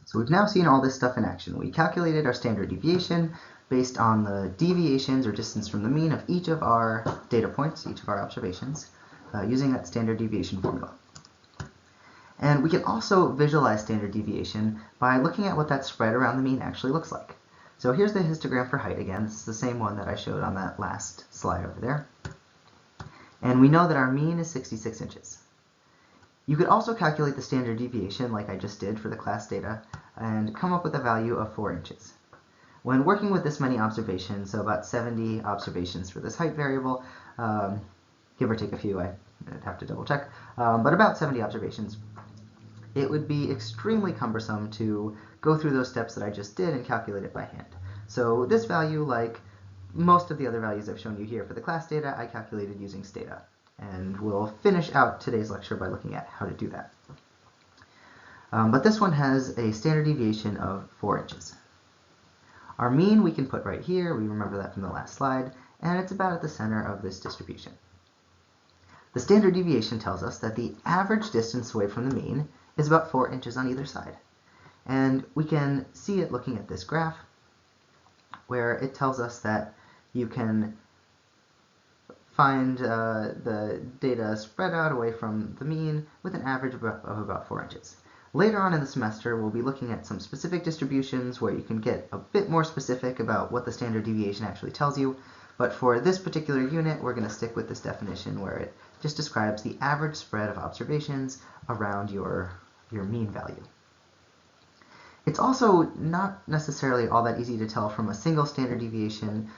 So we've now seen all this stuff in action. We calculated our standard deviation based on the deviations or distance from the mean of each of our data points, each of our observations, using that standard deviation formula. And we can also visualize standard deviation by looking at what that spread around the mean actually looks like. So here's the histogram for height again. This is the same one that I showed on that last slide over there. And we know that our mean is 66 inches. You could also calculate the standard deviation like I just did for the class data and come up with a value of 4 inches. When working with this many observations, so about 70 observations for this height variable, give or take a few, I'd have to double check, but about 70 observations, it would be extremely cumbersome to go through those steps that I just did and calculate it by hand. So this value, like most of the other values I've shown you here for the class data, I calculated using Stata. And we'll finish out today's lecture by looking at how to do that. But this one has a standard deviation of 4 inches. Our mean we can put right here, we remember that from the last slide, and it's about at the center of this distribution. The standard deviation tells us that the average distance away from the mean is about 4 inches on either side. And we can see it looking at this graph, where it tells us that you can find the data spread out away from the mean with an average of about 4 inches. Later on in the semester, we'll be looking at some specific distributions where you can get a bit more specific about what the standard deviation actually tells you, but for this particular unit, we're going to stick with this definition where it just describes the average spread of observations around your mean value. It's also not necessarily all that easy to tell from a single standard deviation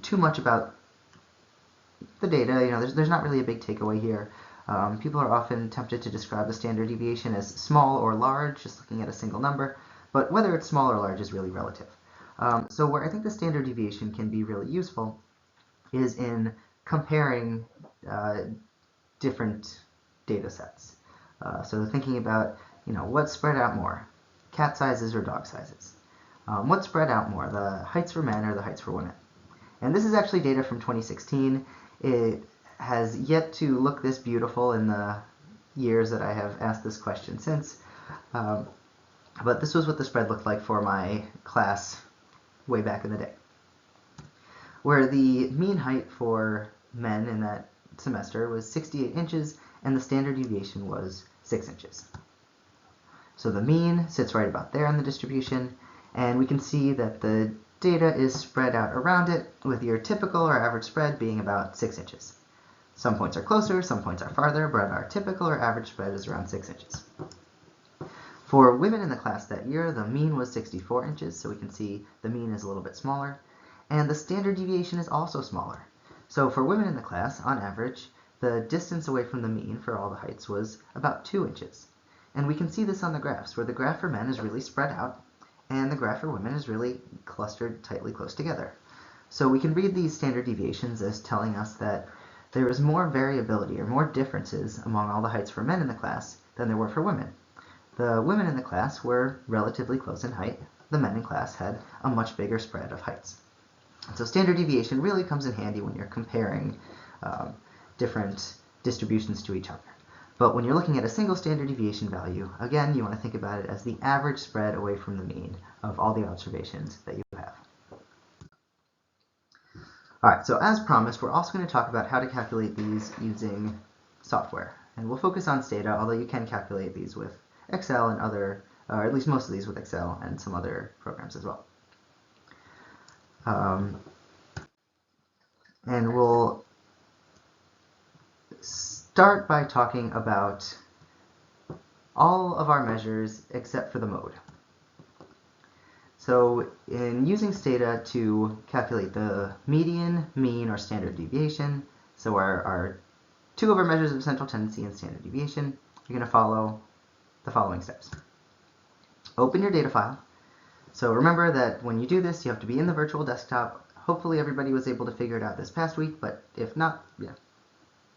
too much about the data. There's not really a big takeaway here. People are often tempted to describe the standard deviation as small or large, just looking at a single number, but whether it's small or large is really relative. So where I think the standard deviation can be really useful is in comparing different data sets. So thinking about, what spread out more, cat sizes or dog sizes? What spread out more, the heights for men or the heights for women? And this is actually data from 2016. It has yet to look this beautiful in the years that I have asked this question since. But this was what the spread looked like for my class way back in the day, where the mean height for men in that semester was 68 inches and the standard deviation was 6 inches. So the mean sits right about there in the distribution, and we can see that the data is spread out around it, with your typical or average spread being about 6 inches. Some points are closer, some points are farther, but our typical or average spread is around 6 inches. For women in the class that year, the mean was 64 inches, so we can see the mean is a little bit smaller, and the standard deviation is also smaller. So for women in the class, on average, the distance away from the mean for all the heights was about 2 inches. And we can see this on the graphs, where the graph for men is really spread out, and the graph for women is really clustered tightly close together. So we can read these standard deviations as telling us that there is more variability or more differences among all the heights for men in the class than there were for women. The women in the class were relatively close in height. The men in class had a much bigger spread of heights. So standard deviation really comes in handy when you're comparing different distributions to each other. But when you're looking at a single standard deviation value, again, you want to think about it as the average spread away from the mean of all the observations that you have. All right, so as promised, we're also going to talk about how to calculate these using software. And we'll focus on Stata, although you can calculate these with Excel and other, or at least most of these with Excel and some other programs as well. And we'll start by talking about all of our measures except for the mode. So in using Stata to calculate the median, mean, or standard deviation, so our two of our measures of central tendency and standard deviation, you're going to follow the following steps. Open your data file. So remember that when you do this, you have to be in the virtual desktop. Hopefully everybody was able to figure it out this past week, but if not,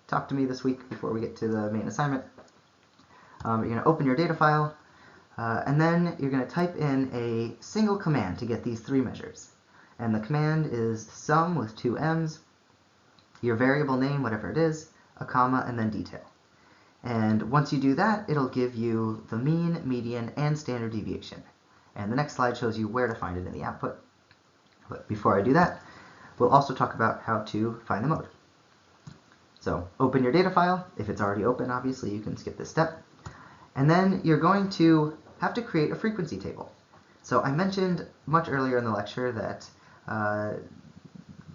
talk to me this week before we get to the main assignment. You're going to open your data file, and then you're going to type in a single command to get these three measures. And the command is sum with 2 m's, your variable name, whatever it is, a comma, and then detail. And once you do that, it'll give you the mean, median, and standard deviation. And the next slide shows you where to find it in the output. But before I do that, we'll also talk about how to find the mode. So open your data file. If it's already open, obviously you can skip this step. And then you're going to have to create a frequency table. So I mentioned much earlier in the lecture that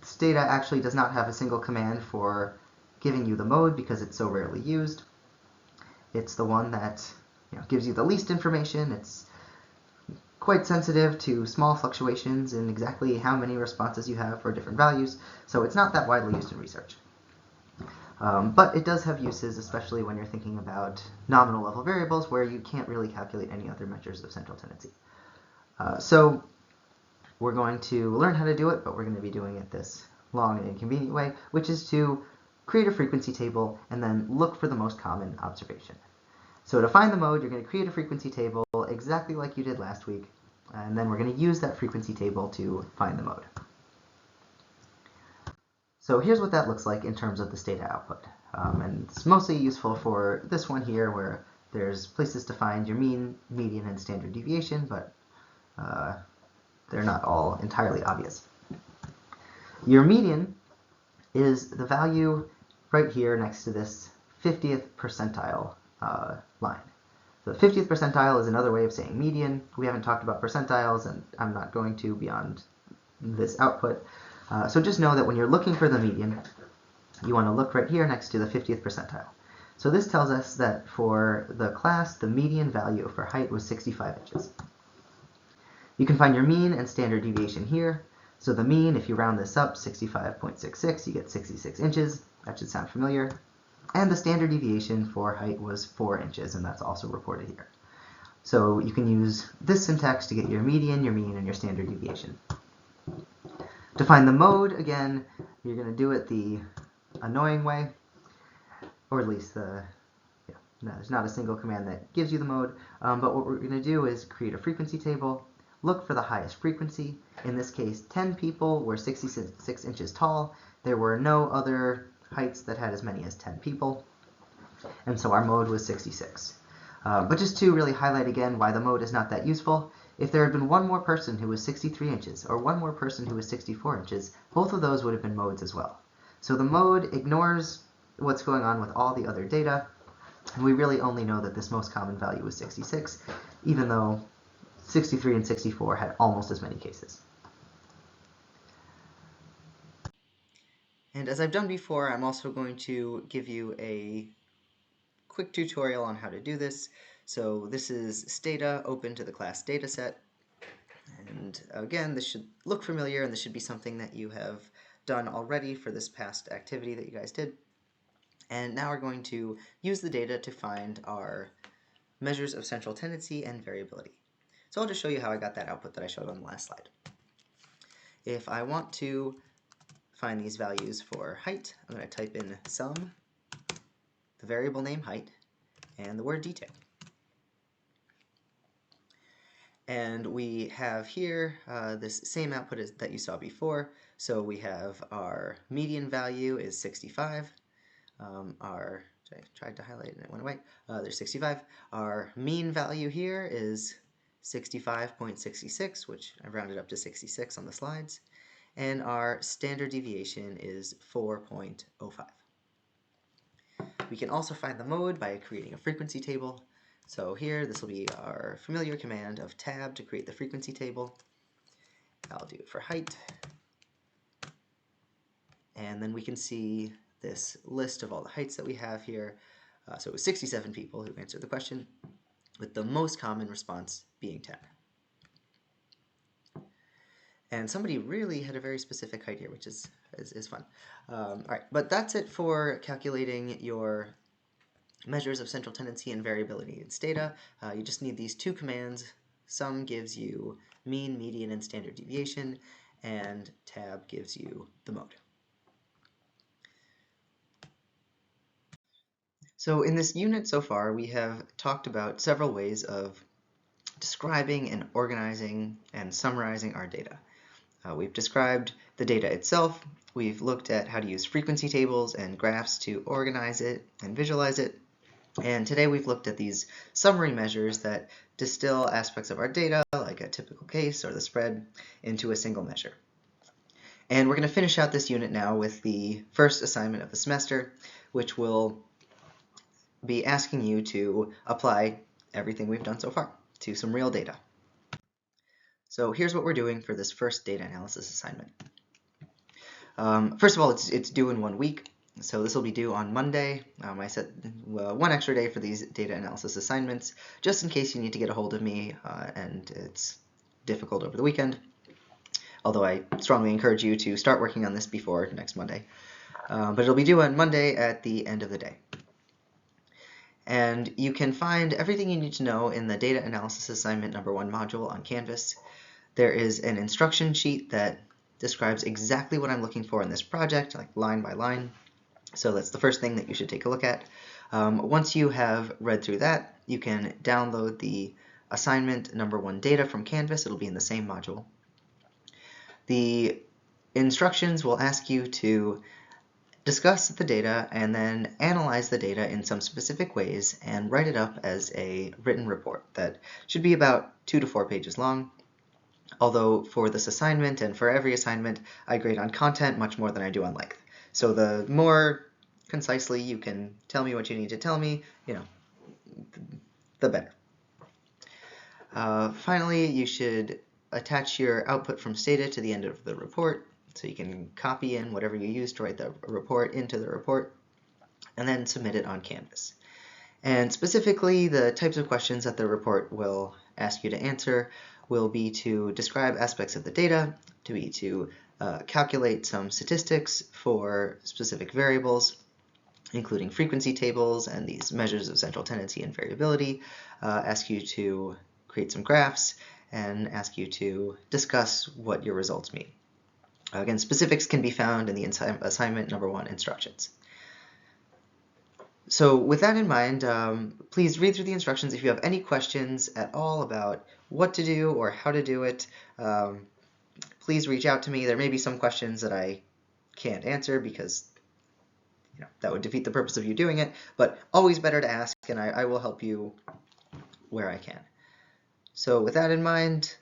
Stata actually does not have a single command for giving you the mode because it's so rarely used. It's the one that gives you the least information. It's quite sensitive to small fluctuations in exactly how many responses you have for different values, so it's not that widely used in research. But it does have uses, especially when you're thinking about nominal level variables where you can't really calculate any other measures of central tendency. So we're going to learn how to do it, but we're going to be doing it this long and inconvenient way, which is to create a frequency table and then look for the most common observation. So to find the mode, you're going to create a frequency table exactly like you did last week, and then we're going to use that frequency table to find the mode. So here's what that looks like in terms of the Stata output. And it's mostly useful for this one here where there's places to find your mean, median, and standard deviation, but they're not all entirely obvious. Your median is the value right here next to this 50th percentile line. The 50th percentile is another way of saying median. We haven't talked about percentiles, and I'm not going to beyond this output. So just know that when you're looking for the median, you want to look right here next to the 50th percentile. So this tells us that for the class, the median value for height was 65 inches. You can find your mean and standard deviation here. So the mean, if you round this up, 65.66, you get 66 inches. That should sound familiar. And the standard deviation for height was 4 inches, and that's also reported here. So you can use this syntax to get your median, your mean, and your standard deviation. To find the mode, again, you're going to do it the annoying way, or at least there's not a single command that gives you the mode, but what we're going to do is create a frequency table, look for the highest frequency. In this case, 10 people were 66 inches tall. There were no other heights that had as many as 10 people, and so our mode was 66. But just to really highlight again why the mode is not that useful, if there had been one more person who was 63 inches or one more person who was 64 inches, both of those would have been modes as well. So the mode ignores what's going on with all the other data, and we really only know that this most common value was 66, even though 63 and 64 had almost as many cases. And as I've done before, I'm also going to give you a quick tutorial on how to do this. So this is Stata open to the class dataset. And again, this should look familiar, and this should be something that you have done already for this past activity that you guys did. And now we're going to use the data to find our measures of central tendency and variability. So I'll just show you how I got that output that I showed on the last slide. If I want to find these values for height, I'm going to type in sum, the variable name height, and the word detail. And we have here this same output as that you saw before. So we have our median value is 65. I tried to highlight and it went away. There's 65. Our mean value here is 65.66, which I rounded up to 66 on the slides. And our standard deviation is 4.05. We can also find the mode by creating a frequency table. So here, this will be our familiar command of tab to create the frequency table. I'll do it for height. And then we can see this list of all the heights that we have here. So it was 67 people who answered the question, with the most common response being 10. And somebody really had a very specific height here, which is fun. All right, but that's it for calculating your measures of central tendency and variability in Stata. You just need these two commands. Sum gives you mean, median, and standard deviation, and tab gives you the mode. So in this unit so far, we have talked about several ways of describing and organizing and summarizing our data. We've described the data itself. We've looked at how to use frequency tables and graphs to organize it and visualize it. And today we've looked at these summary measures that distill aspects of our data, like a typical case or the spread, into a single measure. And we're going to finish out this unit now with the first assignment of the semester, which will be asking you to apply everything we've done so far to some real data. So here's what we're doing for this first data analysis assignment. First of all, it's due in 1 week. So this will be due on Monday. I set one extra day for these data analysis assignments, just in case you need to get a hold of me and it's difficult over the weekend. Although I strongly encourage you to start working on this before next Monday. But it'll be due on Monday at the end of the day. And you can find everything you need to know in the data analysis assignment number 1 module on Canvas. There is an instruction sheet that describes exactly what I'm looking for in this project, like line by line. So that's the first thing that you should take a look at. Once you have read through that, you can download the assignment number 1 data from Canvas. It'll be in the same module. The instructions will ask you to discuss the data and then analyze the data in some specific ways and write it up as a written report that should be about 2 to 4 pages long. Although for this assignment and for every assignment, I grade on content much more than I do on length. So the more concisely you can tell me what you need to tell me, the better. Finally, you should attach your output from Stata to the end of the report, so you can copy in whatever you use to write the report into the report, and then submit it on Canvas. And specifically, the types of questions that the report will ask you to answer will be to describe aspects of the data, to calculate some statistics for specific variables, including frequency tables and these measures of central tendency and variability, ask you to create some graphs, and ask you to discuss what your results mean. Again, specifics can be found in the assignment number 1 instructions. So with that in mind, please read through the instructions. If you have any questions at all about what to do or how to do it, please reach out to me. There may be some questions that I can't answer because that would defeat the purpose of you doing it, but always better to ask, and I will help you where I can. So with that in mind,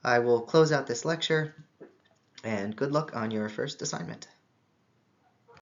I will close out this lecture, and good luck on your first assignment.